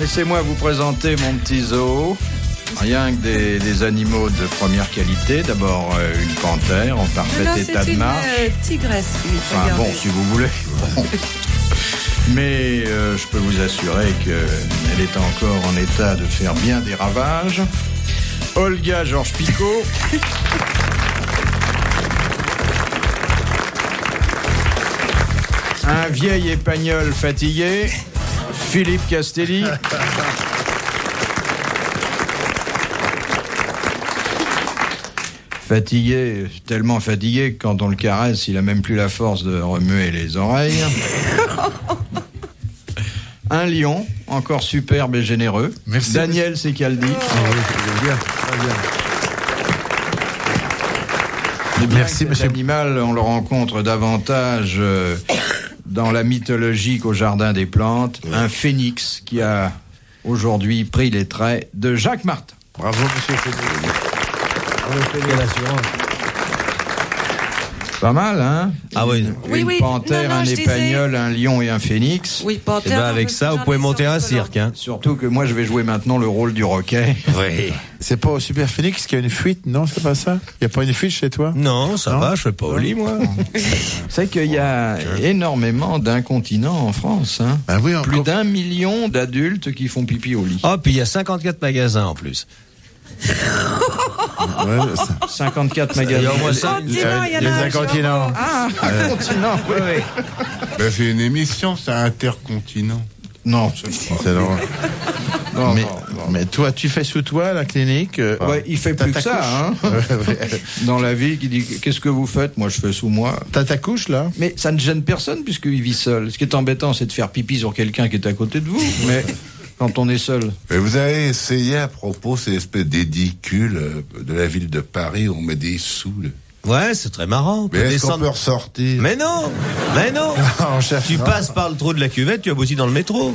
Laissez-moi vous présenter mon petit zoo. Rien que des animaux de première qualité. D'abord, une panthère en parfait état de marche. C'est une tigresse. Enfin bon, si vous voulez. Bon. Mais je peux vous assurer qu'elle est encore en état de faire bien des ravages. Olga Georges Picot. Un vieil épagnol fatigué. Philippe Castelli. Fatigué, tellement fatigué que quand on le caresse, il a même plus la force de remuer les oreilles. Un lion, encore superbe et généreux. Merci. Daniel Secaldi. Merci, monsieur. Cet animal, on le rencontre davantage dans la mythologie qu'au Jardin des Plantes. Un phénix qui a aujourd'hui pris les traits de Jacques Martin. Bravo, monsieur Félix. Quelle assurance. Pas mal, hein? Ah oui. Une panthère, un épagnol, un lion et un phénix. Oui, Et panthère. avec ça, vous pouvez monter un cirque, hein. Surtout que moi, je vais jouer maintenant le rôle du Roquet. Oui. C'est pas au Super Phoenix qu'il y a une fuite, non? C'est pas ça? Il y a pas une fuite chez toi? Non, ça va, je fais pas au lit, moi. C'est qu'il y a énormément d'incontinents en France, hein. Ah oui, Plus d'1 million d'adultes qui font pipi au lit. Oh, puis il y a 54 magasins en plus. Ouais, 54 magasins. Il y a au moins ça. Continent, il y en a les un incontinents. Ah, incontinent, oui, oui. Ben, c'est une émission, c'est intercontinent. Non, c'est pas. C'est drôle. Non, mais, non, non. mais toi, tu fais sous toi la clinique? Ouais, il fait plus que ça, hein. Dans la vie, qui dit qu'est-ce que vous faites? Moi, je fais sous moi. T'as ta couche, là? Mais ça ne gêne personne puisqu'il vit seul. Ce qui est embêtant, c'est de faire pipi sur quelqu'un qui est à côté de vous. Mais quand on est seul. Mais vous avez essayé à propos ces espèces d'édicules de la ville de Paris où on met des sous. Là. Ouais, c'est très marrant. On peut Mais est-ce qu'on descendre- peut ressortir? Mais non. On cherche. Tu passes par le trou de la cuvette, tu as aussi dans le métro.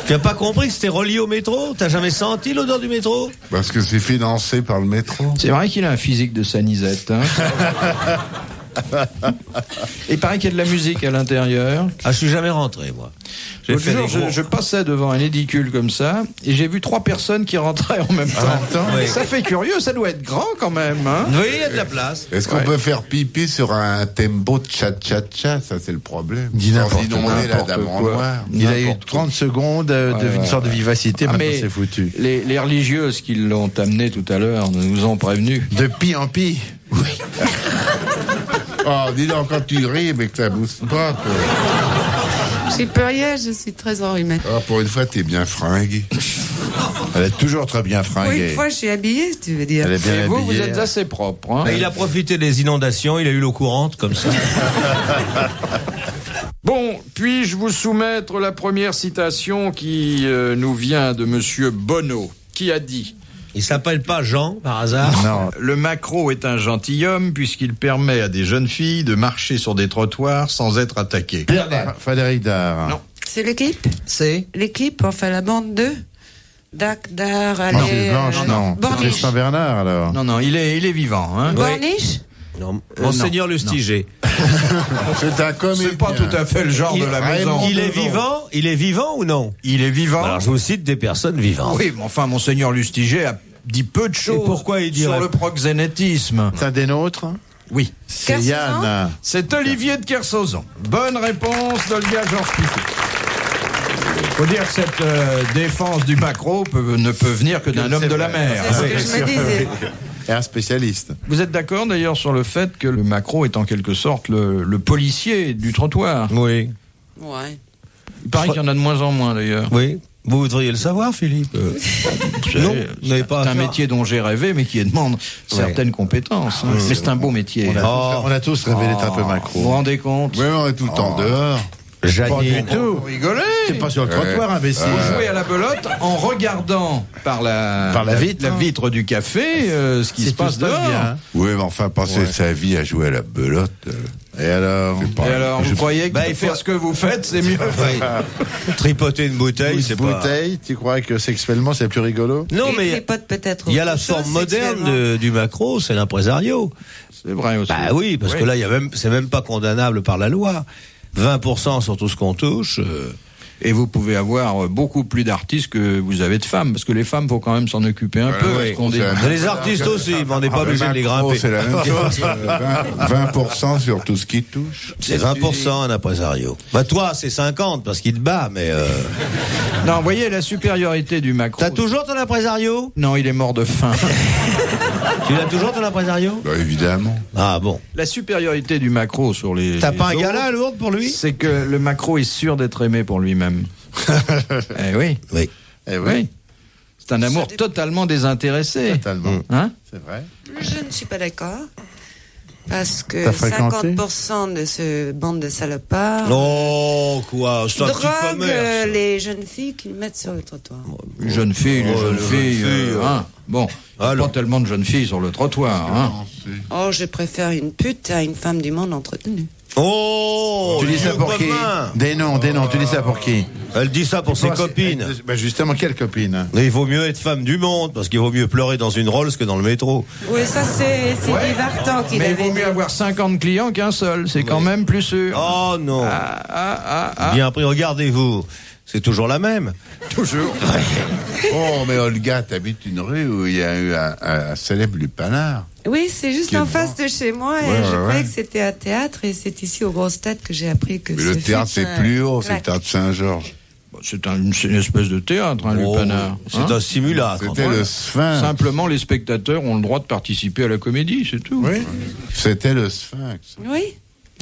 Tu n'as pas compris que c'était relié au métro? T'as jamais senti l'odeur du métro? Parce que c'est financé par le métro. C'est vrai qu'il a un physique de sanisette, hein. Il paraît qu'il y a de la musique à l'intérieur. Ah, je suis jamais rentré, moi. J'ai L'autre fait jour, des gros- je passais devant un édicule comme ça et j'ai vu 3 personnes qui rentraient en même temps. Oui. Ça fait curieux, ça doit être grand quand même, hein. Oui, il y a de la place. Est-ce qu'on Ouais. peut faire pipi sur un tempo de cha-cha-cha? Ça, c'est le problème. Dis Sans n'importe inonder la n'importe dame en quoi. noir. Il a eu N'importe 30 secondes d'une sorte de vivacité, Ah, maintenant mais c'est foutu. les religieuses qui l'ont amené tout à l'heure nous ont prévenus. De pis en pis. Oh, dis donc, quand tu ris, mais que ça bouge pas, toi. J'y peux rien, je suis très enrhumée. Oh, pour une fois, t'es bien fringué. Elle est toujours très bien Oui, fringuée. une fois, je suis habillée, tu veux dire. Elle est bien Et vous, vous habillée. êtes assez propre, hein. Il a profité des inondations, il a eu l'eau courante, comme ça. Bon, puis-je vous soumettre la première citation qui nous vient de Monsieur Bonneau, qui a dit Il s'appelle pas Jean, par hasard? Non. « Le maquereau est un gentilhomme puisqu'il permet à des jeunes filles de marcher sur des trottoirs sans être attaquées. Frédéric Dard. Non. C'est l'équipe? C'est L'équipe, enfin la bande de Dar, allez. Marcuse Blanche, non. C'est Borniche. Tristan Bernard, alors. Non, non, il est vivant, hein. Borniche? Non. Monseigneur non, Lustiger. C'est un comédien. C'est pas tout à fait le genre de la maison. Il est vivant ou non? Il est vivant. Alors, je vous cite des personnes vivantes. Oui, mais enfin, Monseigneur Lustiger a dit peu de choses pourquoi il dirait- sur le proxénétisme. C'est un des nôtres? Oui. C'est Kersozon Yann. C'est Olivier de Kersauzon. Bonne réponse d'Olga Georges Picot. Faut dire que cette défense du maquereau ne peut venir que d'un homme de la mer. C'est ce que je me disais. Et un spécialiste. Vous êtes d'accord d'ailleurs sur le fait que le maquereau est en quelque sorte le policier du trottoir? Oui. Ouais. Il paraît qu'il y en a de moins en moins d'ailleurs. Oui. Vous voudriez le savoir, Philippe? Non, vous n'avez pas. C'est un métier dont j'ai rêvé, mais qui demande certaines compétences. hein. Mais c'est un beau métier. On a tous rêvé d'être un peu Vous vous macro. rendez compte? Oui, on est tout le temps dehors. Pas du Janine. tout. Vous rigolez? C'est pas sur le trottoir, imbécile. Vous jouez à la belote en regardant par la vitre du café ce qui Si se tout passe dehors. bien. Oui, mais enfin, passer sa vie à jouer à la belote. Et alors? c'est pas- Et alors, vous croyez que il faire ce que vous faites, c'est mieux? Tripoter une bouteille, c'est pas. Bouteille, tu crois que sexuellement c'est plus rigolo? Non, Il mais tripote peut-être il y a la autre chose forme moderne sexuellement. du macro, c'est l'impresario. C'est vrai aussi. Bah oui, parce que là, c'est même pas condamnable par la loi. 20% sur tout ce qu'on touche. Et vous pouvez avoir beaucoup plus d'artistes que vous avez de femmes, parce que les femmes, faut quand même s'en occuper un peu. Oui, Les artistes aussi, mais on n'est pas obligé de les grimper. C'est la même chose. 20% sur tout ce qui touche. C'est 20% un impresario. Bah toi, c'est 50 parce qu'il te bat, mais. Non, vous voyez la supériorité du Macron. T'as toujours ton impresario? Non, il est mort de faim. Tu l'as toujours ton impresario? Bah, évidemment. Ah bon. La supériorité du Macron sur les. T'as pas un autres, gala à Lourdes pour lui? c'est que le Macron est sûr d'être aimé pour lui-même. Eh oui. Oui. Eh Oui. C'est un amour totalement désintéressé. Totalement. Hein? C'est vrai. Je ne suis pas d'accord. Parce que T'as fréquenté 50% de ce bande de salopards Oh, quoi, c'est un petit droguent commerce. les jeunes filles qu'ils mettent sur le trottoir. Une jeune fille, une jeune fille. Hein? Bon, Alors. pas tellement de jeunes filles sur le trottoir. Hein? Oh, je préfère une pute à une femme du monde entretenue. Oh, Tu dis ça vieux pour qui? copain. Des noms, tu dis ça pour qui? Elle dit ça pour ses copines. Bah justement, quelle copine? Mais il vaut mieux être femme du monde, parce qu'il vaut mieux pleurer dans une Rolls que dans le métro. Oui, ça c'est Sylvie Vartan qui Mais il l'avait vaut dit. mieux avoir 50 clients qu'un seul, c'est quand même plus sûr. Oh non. Bien pris, regardez-vous. C'est toujours la même. Toujours. Oh, mais Olga, t'habites une rue où il y a eu un célèbre lupanard. Oui, c'est juste Qui est en devant. face de chez moi et Ouais, je ouais, croyais ouais. que c'était un théâtre et c'est ici aux grosses têtes que j'ai appris que Mais le théâtre, c'est plus haut, c'est le théâtre Saint-Georges. C'est une espèce de théâtre, un lupanar. C'est Hein? un simulacre. C'était le Sphinx. Simplement, les spectateurs ont le droit de participer à la comédie, c'est tout. Oui. C'était le Sphinx. Oui.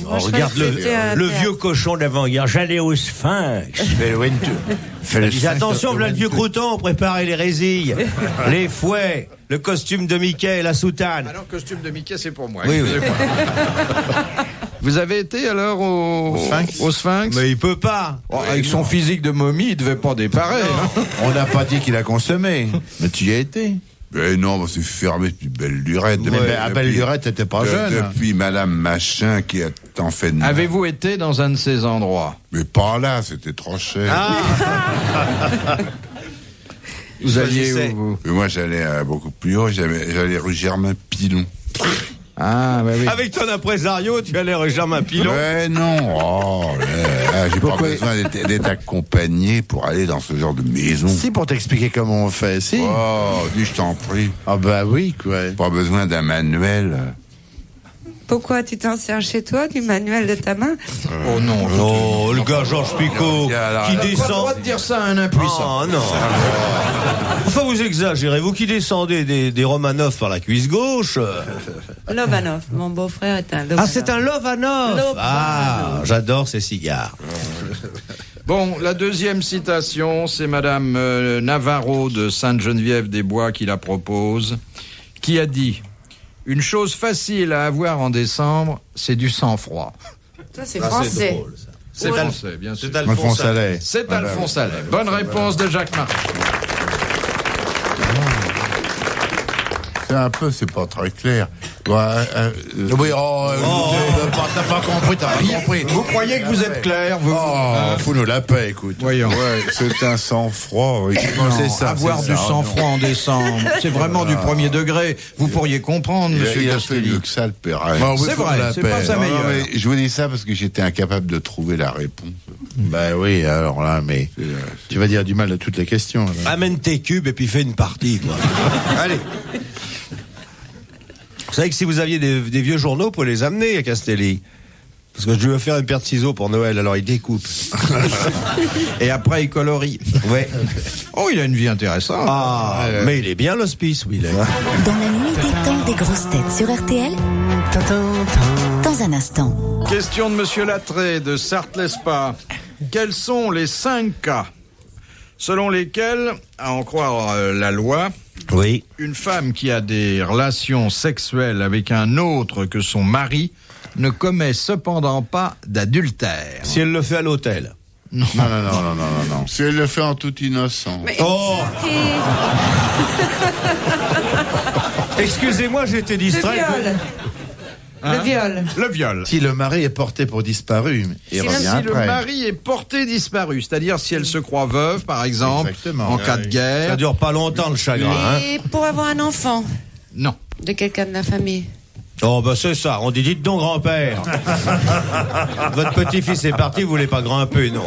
Moi, je Regarde croyais que c'était un le théâtre. vieux cochon d'avant-hier. J'allais au Sphinx. Fais Dis attention, voilà le vieux crouton, préparez les résilles, les fouets, le costume de Mickey et la soutane. Alors, costume de Mickey, c'est pour moi. Oui, oui. Excusez-moi. Vous avez été alors au Sphinx? Mais il peut pas. Oh, avec son physique de momie, il devait pas déparer. Hein. On n'a pas dit qu'il a consommé. Mais tu y as été. Mais non, bah, c'est fermé depuis belle lurette. Mais à belle lurette, t'étais pas jeune. Depuis Madame Machin qui a tant fait de mal. Avez-vous été dans un de ces endroits? Mais pas là, c'était trop cher. Vous alliez choisissez. où, vous? Mais moi, j'allais beaucoup plus haut, j'allais rue Germain Pilon. Ah, bah oui. Avec ton impresario, tu allais rue Germain Pilon. Ouais, non. Oh, là, j'ai pas besoin d'être accompagné pour aller dans ce genre de maison. Si, pour t'expliquer comment on fait, si. Oh, dis, je t'en prie. Ah bah oui, quoi. Pas besoin d'un manuel. Pourquoi tu t'en sers chez toi du manuel de ta main? Oh non. Oh, le gars Georges Picot, qui Pas le descend. droit de dire ça à un impuissant. Oh non. Enfin, vous exagérez. Vous qui descendez des Romanov par la cuisse gauche. Lovanov. Mon beau-frère est un Lovanov. Ah, c'est un Lovanov. Lovanov. Ah, j'adore ces cigares. Bon, la deuxième citation, c'est Madame Navarro de Sainte-Geneviève-des-Bois qui la propose, qui a dit « Une chose facile à avoir en décembre, c'est du sang-froid. Ça, c'est français. drôle, ça. » C'est français, bien sûr. C'est Alphonse Allais. C'est Alphonse Allais. Bonne réponse de Jacques Martin. C'est pas très clair. Ouais, Oui, t'as pas compris, t'as pas compris. Vous croyez que vous êtes clair, vous? Fous-nous la paix, écoute. Voyons. ouais, c'est un sang-froid, oui. C'est ça. Avoir c'est du ça. sang-froid en décembre, c'est vraiment du premier degré. Vous pourriez comprendre, monsieur Il a fait Castelli. mieux que ça, le Perret. Bon, oui, C'est faut vrai, la c'est paix. pas sa Non, meilleure. mais je vous dis ça parce que j'étais incapable de trouver la réponse. Bah oui, alors là, mais tu vas dire du mal à toutes les questions. là. Amène tes cubes et puis fais une partie, quoi. Allez. Vous savez que si vous aviez des vieux journaux, vous pouvez les amener à Castelli. Parce que je lui ai faire une paire de ciseaux pour Noël, alors il découpe. Et après, il colorie. Ouais. Oh, il a une vie intéressante. Ah, mais il est bien l'hospice, oui, il est. Dans la nuit des temps des grosses têtes sur RTL, dans un instant. Question de monsieur Lattré de Sarthe-Lespas. Quels sont les 5 cas selon lesquels, à en croire la loi, Oui. une femme qui a des relations sexuelles avec un autre que son mari ne commet cependant pas d'adultère? Si elle le fait à l'hôtel. Non. Si elle le fait en toute innocence. Mais Oh. Excusez-moi, j'ai été le distrait. viol. Hein? Le viol. Le viol. Si le mari est porté pour disparu, il Même revient si après. le mari est porté disparu, c'est-à-dire si elle se croit veuve, par exemple, Exactement. en cas de Ça guerre. dure pas longtemps, le chagrin, hein. Et pour avoir un enfant Non. de quelqu'un de la famille. Oh, bah c'est ça, on dit dites donc grand-père. Votre petit-fils est parti, vous voulez pas grimper, non.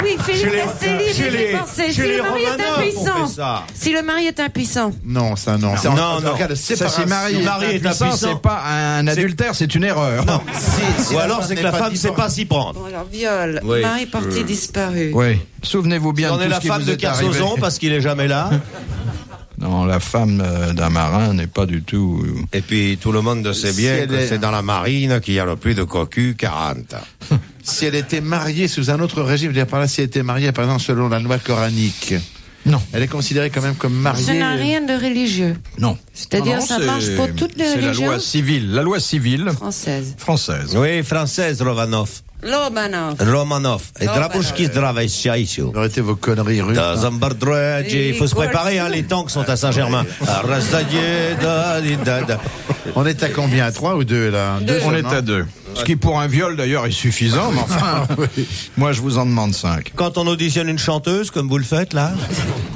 Oui, Philippe Chez les- Castelli, chez mais les- j'ai pensé, chez si les le mari est Romanov, on impuissant, fait ça. si le mari est impuissant, Non, ça non. Non, non. Regarde, Ça, séparation. si Marie Marie est est impuissant, impuissant. c'est pas un adultère, c'est une erreur. Non. Si Ou la alors femme c'est que n'est la pas femme sait divorcée. pas s'y prendre. bon alors viol, Oui. mari parti disparu. Oui. Souvenez-vous bien On de est tout la ce qui femme vous de est arrivé. Kersozon parce qu'il est jamais là. Non, la femme d'un marin n'est pas du tout. Et puis tout le monde sait Si bien elle que est- c'est dans la marine qu'il y a le plus de cocus 40. Si elle était mariée sous un autre régime, je veux dire par là, si elle était mariée, par exemple, selon la loi coranique, Non. elle est considérée quand même comme mariée. Ça n'a rien de religieux. Non. C'est-à-dire, Non, ça c'est- marche pour toutes les C'est la religions loi civile. La loi civile françaises. française. Oui, française, Romanov. Lobanov. Romanov. Et Drapushki Zdraveschaïsio. Arrêtez vos conneries russes. Dans un bardredge, il faut se préparer, hein, les tanks sont à Saint-Germain. On est à combien? À 3 ou 2 là? Deux, On non est à 2. Ce qui pour un viol d'ailleurs est suffisant, mais enfin, moi je vous en demande 5. Quand on auditionne une chanteuse, comme vous le faites là,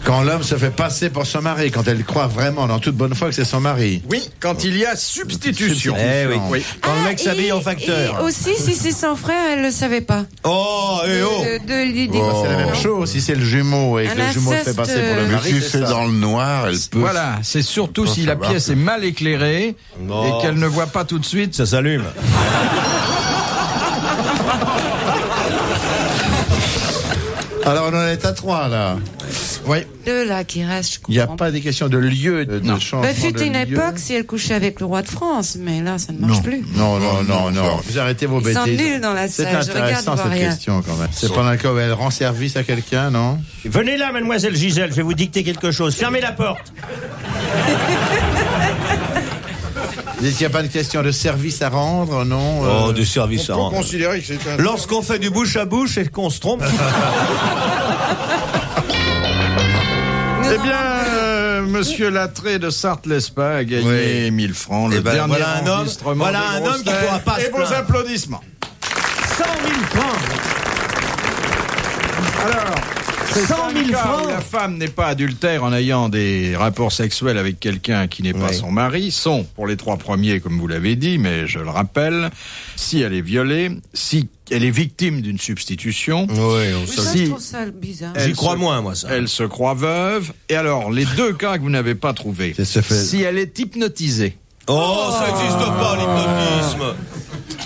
Quand l'homme se fait passer pour son mari, quand elle croit vraiment dans toute bonne foi que c'est son mari. Oui, quand il y a substitution. eh oui. Oui. Quand le mec s'habille en facteur. Et aussi, si c'est son frère, elle le savait pas. Oh, et oh. C'est la même chose. Si c'est le jumeau et que Un le jumeau le fait inceste, passer pour le Mais mari, si c'est ça. dans le noir, elle peut. Voilà, c'est surtout si la pièce est mal éclairée Non. et qu'elle ne voit pas tout de suite. Ça s'allume. Alors on en est à 3 là. Oui. Deux là qui restent, je Il n'y a comprends. pas des questions de lieu, de Non. changement Ben, fut de une lieu. époque si elle couchait avec le roi de France, mais là, ça ne marche Non. plus. Non. Vous arrêtez vos Ils sont bêtises. nuls dans la C'est salle, je regarde, intéressant je vois cette rien. question quand même. C'est pendant le cas où elle rend service à quelqu'un, non? Venez là, mademoiselle Gisèle, je vais vous dicter quelque chose. Fermez la porte. Il n'y a pas de question de service à rendre, non? Oh, du service à rendre. considérer que c'est un... Lorsqu'on fait du bouche à bouche et qu'on se trompe. Eh bien, Monsieur Lattré de Sarthe-Lespa a gagné 1000 francs. Le Eh ben, dernier voilà un homme- enregistrement voilà des un grosses homme qui pourra têtes. pas se Et vos plaindre. applaudissements. 100 000 francs. Alors, 100 000 cas francs. où la femme n'est pas adultère en ayant des rapports sexuels avec quelqu'un qui n'est pas Oui. son mari sont, pour les 3 premiers, comme vous l'avez dit, mais je le rappelle, si elle est violée, si elle est victime d'une substitution, Oui, Oui, ça, Si. je trouve ça bizarre. Elle J'y crois se- moins, moi, ça. elle se croit veuve. Et alors, les 2 cas que vous n'avez pas trouvés, Ça se fait- si elle est hypnotisée, Oh, ça n'existe pas, l'hypnotisme.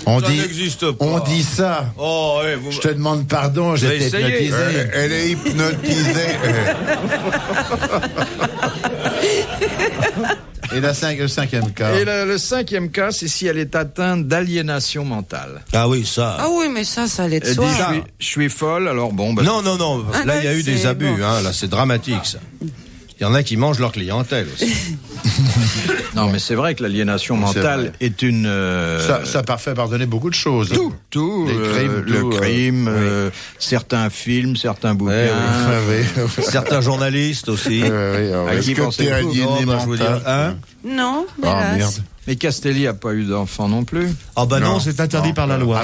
On Ça dit, n'existe pas. on dit ça. Oh, ouais, vous... Je te demande pardon, j'ai été essayé. hypnotisé. Elle est hypnotisée. Et le 5e cas. et le 5e cas, c'est si elle est atteinte d'aliénation mentale. Ah oui, ça. Ah oui, mais ça allait de Elle soi. dit, je suis folle, alors bon, bah, Non, non, non. Ah, Là, il y a eu c'est des abus. bon. Hein. Là, c'est dramatique, ça. Il y en a qui mangent leur clientèle aussi. non, mais c'est vrai que l'aliénation mentale vrai. est une... Ça parfait pardonner beaucoup de choses. tout, Les crimes, le tout, crime, oui. certains films, certains bouquins. Oui. Certains journalistes aussi. À qui Est-ce que pensez-vous t'es aliéné Oh, bah, je vous dis, mental? hein Non, Ah, hélas. merde. Mais Castelli a pas eu d'enfant non plus. Ah bah non, Non. c'est interdit par la loi.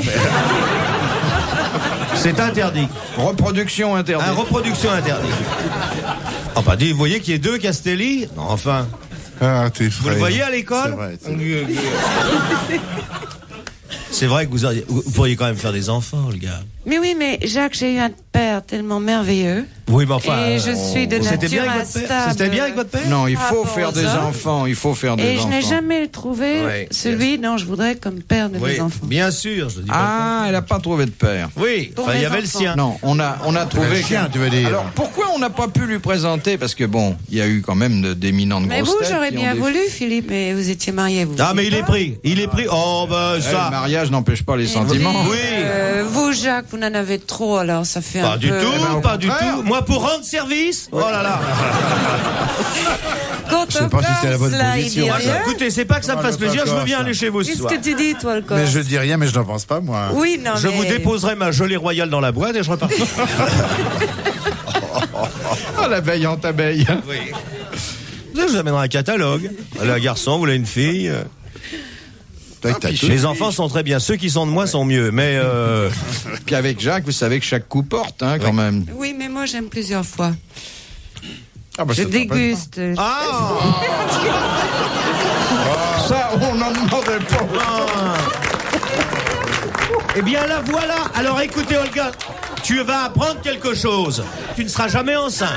C'est interdit. Reproduction interdite. Reproduction interdite. Ah bah dis, vous voyez qu'il y a 2 Castelli. Non, enfin, Ah, t'es vous le frais. voyez à l'école. C'est vrai, C'est vrai que vous pourriez quand même faire des enfants, le gars. Mais oui, mais Jacques, j'ai eu un père tellement merveilleux. Oui, mais enfin. Et je suis de C'était bien nature avec votre père. instable. C'était bien avec votre père. Non, il Par faut rapport faire aux des hommes. enfants. Il faut faire des Et je enfants. n'ai jamais trouvé Ouais, celui dont je voudrais comme père de Oui, mes enfants. bien sûr, je dis pas. Ah, elle n'a pas trouvé de père. Oui, Pour enfin, il y mes avait le enfants. sien. Non, on a trouvé... Le chien, tu veux dire. Alors, pourquoi on n'a pas pu lui présenter? Parce que bon, il y a eu quand même d'éminentes Mais grosses vous, têtes j'aurais qui ont bien des- voulu, Philippe, mais vous étiez marié, vous. Ah, mais il est pris. Il est pris. Oh, bah, Le ça. mariage n'empêche pas les sentiments. Oui. Vous, Jacques, vous en avez trop, alors ça fait Pas un du peu... tout, au pas du contraire. tout. Moi, pour rendre service. Oh là là. Quand Je sais on pas si c'est la pense, bonne là, il position, dit ça. rien. Écoutez, c'est pas que ça me fasse plaisir, je veux bien aller chez vous ce Qu'est-ce soir. que tu dis, toi, le corps Mais je dis rien, mais je n'en pense pas, moi. Oui, non, Je mais... vous déposerai ma gelée royale dans la boîte et je repars. Ah, la veillante abeille. Oui. Je vous amènerai un catalogue. Le garçon, vous voulez une fille. Les enfants sont très bien. Ceux qui sont de moi sont mieux. Mais Puis avec Jacques, vous savez que chaque coup porte, hein, quand même. Oui, mais moi, j'aime plusieurs fois. Ah, bah, Je ça t'empêche déguste. ah, pas. Ça, Eh bien la voilà. Alors écoutez Olga, tu vas apprendre quelque chose. Tu ne seras jamais enceinte.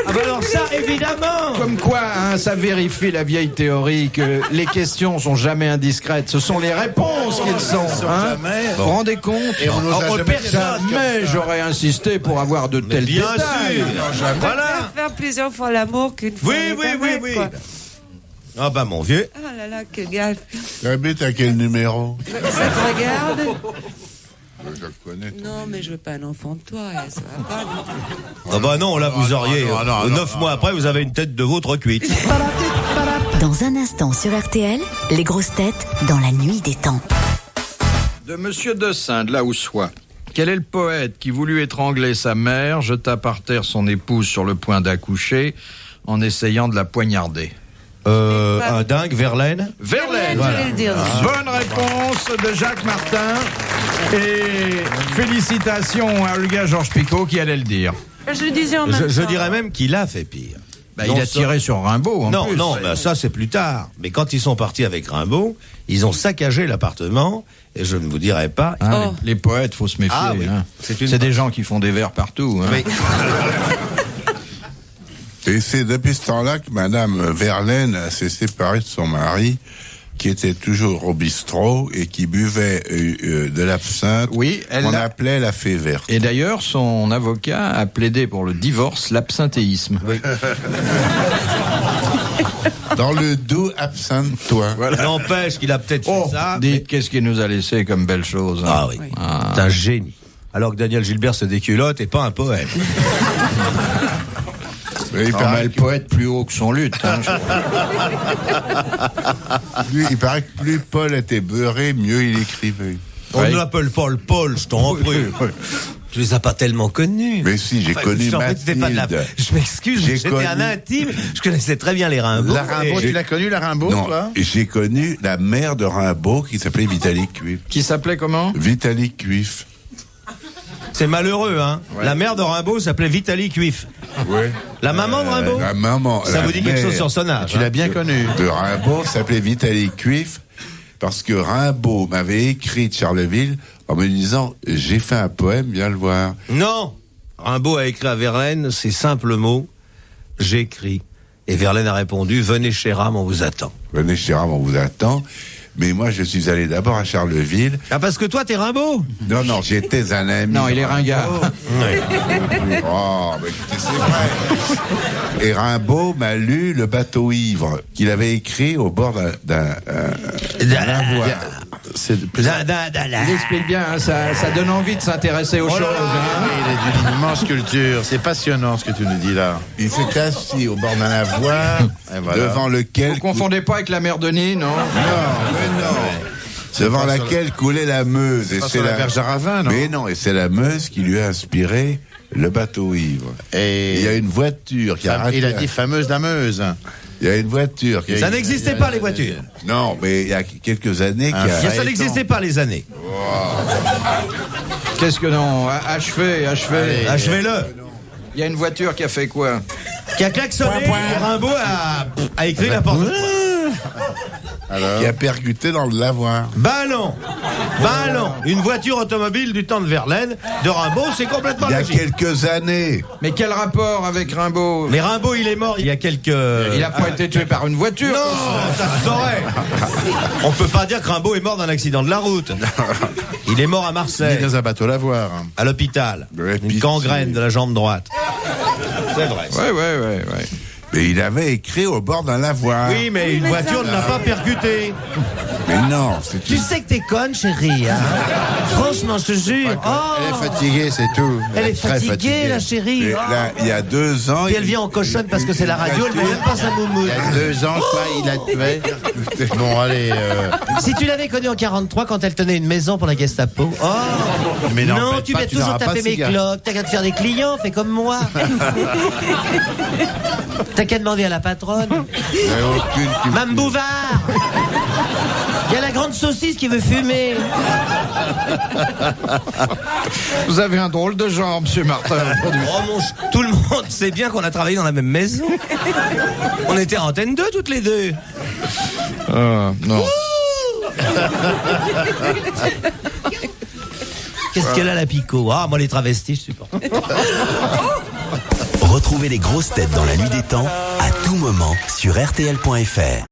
Ah bah alors ça, évidemment. Comme quoi, hein, ça vérifie la vieille théorie que les questions sont jamais indiscrètes. Ce sont les réponses qui le sont. Hein. Vous vous rendez compte? Et on nous a jamais j'aurais insisté pour avoir de tels bien détails. sûr. Voilà. Faire plusieurs fois l'amour qu'une fois. Oui. Ah bah mon vieux. Ah là là, que gaffe. Tu habites à quel numéro? Ça te regarde? Je le connais. Non, mais je veux pas un enfant de toi, ça va pas. Non. Ah bah non, là vous auriez. non, 9 mois après, vous avez une tête de vôtre cuite. Dans un instant sur RTL, les grosses têtes dans la nuit des temps. De Monsieur de Saint, de là où soit. Quel est le poète qui voulut étrangler sa mère, jeta par terre son épouse sur le point d'accoucher, en essayant de la poignarder? Un dingue, Verlaine. Verlaine. Voilà. Je vais le dire. Bonne réponse de Jacques Martin. Et félicitations à Olga Georges-Picot qui allait le dire. Je le disais en même temps. Je dirais même qu'il a fait pire. Il a tiré sur Rimbaud en plus. Non, ça c'est plus tard. Mais quand ils sont partis avec Rimbaud, ils ont saccagé l'appartement, et je ne vous dirai pas. Hein, les poètes, faut se méfier. Ah oui. Hein. C'est des gens qui font des vers partout. Hein. Oui. Et c'est depuis ce temps-là que Madame Verlaine s'est séparée de son mari, qui était toujours au bistrot et qui buvait de l'absinthe. Oui, on appelait la fée verte. Et d'ailleurs, son avocat a plaidé pour le divorce, l'absinthéisme. Oui. Dans le doux absinthe-toi. Voilà. N'empêche qu'il a peut-être fait ça. Dites, qu'est-ce qu'il nous a laissé comme belle chose. Hein. Ah oui. C'est un génie. Alors que Daniel Gilbert se déculotte et pas un poète. Il paraît le poète plus haut que son luth. Hein, il paraît que plus Paul était beurré, mieux il écrivait. On ne l'appelle pas le Paul, je t'en prie. Tu les as pas tellement connus. Mais si, j'ai connu Mathilde. Je m'excuse, j'étais un intime. Je connaissais très bien les Rimbaud. La Rimbaud, tu l'as connu, la Rimbaud, non, toi? J'ai connu la mère de Rimbaud qui s'appelait Vitaly Cuif. Qui s'appelait comment? Vitaly Cuif. C'est malheureux, hein. Ouais. La mère de Rimbaud s'appelait Vitaly Cuif. Ouais. La maman de Rimbaud? La maman. Ça vous dit quelque chose sur son âge? Tu l'as bien connu. De Rimbaud s'appelait Vitaly Cuif parce que Rimbaud m'avait écrit de Charleville en me disant « J'ai fait un poème, viens le voir ». Non. Rimbaud a écrit à Verlaine ces simples mots « J'écris ». Et Verlaine a répondu « Venez chez Ram, on vous attend ». Venez chez Ram, on vous attend. Mais moi, je suis allé d'abord à Charleville. Ah, parce que toi, t'es Rimbaud? Non, j'étais un ami. Non, il est ringard. Ouais. Oh, mais écoutez, c'est vrai. Et Rimbaud m'a lu Le bateau ivre, qu'il avait écrit au bord d'un lavoir. Il explique bien, hein, ça donne envie de s'intéresser aux choses. Hein. Il est d'une immense culture. C'est passionnant ce que tu nous dis là. Il s'est assis au bord d'un lavoir, devant lequel... Vous confondez pas avec la mère Denis, non? Non. Devant laquelle coulait la Meuse. Et c'est la bergère à vin, non? Mais non, et c'est la Meuse qui lui a inspiré Le bateau ivre. Et il y a une voiture qui a raté. Il a dit fameuse la Meuse. Il y a une voiture qui Ça n'existait pas, les voitures. Non, mais il y a quelques années... Ça n'existait pas, les années. Qu'est-ce que non? Achevez. Achevez-le. Il y a une voiture qui a fait quoi? Qui a klaxonné, et Rimbaud a écrit n'importe quoi. Alors, qui a percuté dans le lavoir. Bah non. Une voiture automobile du temps de Verlaine, de Rimbaud, c'est complètement logique. Il y a quelques années. Mais quel rapport avec Rimbaud? Mais Rimbaud, il est mort il y a quelques... Il n'a pas été tué par une voiture. Non, ça se saurait. On peut pas dire que Rimbaud est mort d'un accident de la route. Il est mort à Marseille. Il est dans un bateau lavoir. À l'hôpital. Une gangrène de la jambe droite. C'est vrai. Ouais. Mais il avait écrit au bord d'un lavoir. Oui, mais une voiture ne l'a pas percuté. Mais non, c'est... Tu sais que t'es conne, chérie, hein? Franchement, je te jure. Elle est fatiguée, c'est tout. Elle est fatiguée, la chérie. Et là, il y a 2 ans... Puis elle vient en cochonne parce que c'est la radio, elle met même pas sa moumoute. Il y a 2 ans, quoi, il a tué. Bon, allez... Si tu l'avais connue en 43 quand elle tenait une maison pour la Gestapo. Oh! Mais non, tu vas toujours taper mes cloques. T'as qu'à te faire des clients, fais comme moi. T'as qu'à demander à la patronne. Mme Bouvard! Il y a la grande saucisse qui veut fumer. Vous avez un drôle de genre, monsieur Martin, aujourd'hui. Tout le monde sait bien qu'on a travaillé dans la même maison. On était à Antenne 2 toutes les deux. Non. Qu'est-ce qu'elle a la Pico? Ah, moi les travestis, je supporte. Retrouvez les grosses têtes dans la nuit des temps à tout moment sur RTL.fr.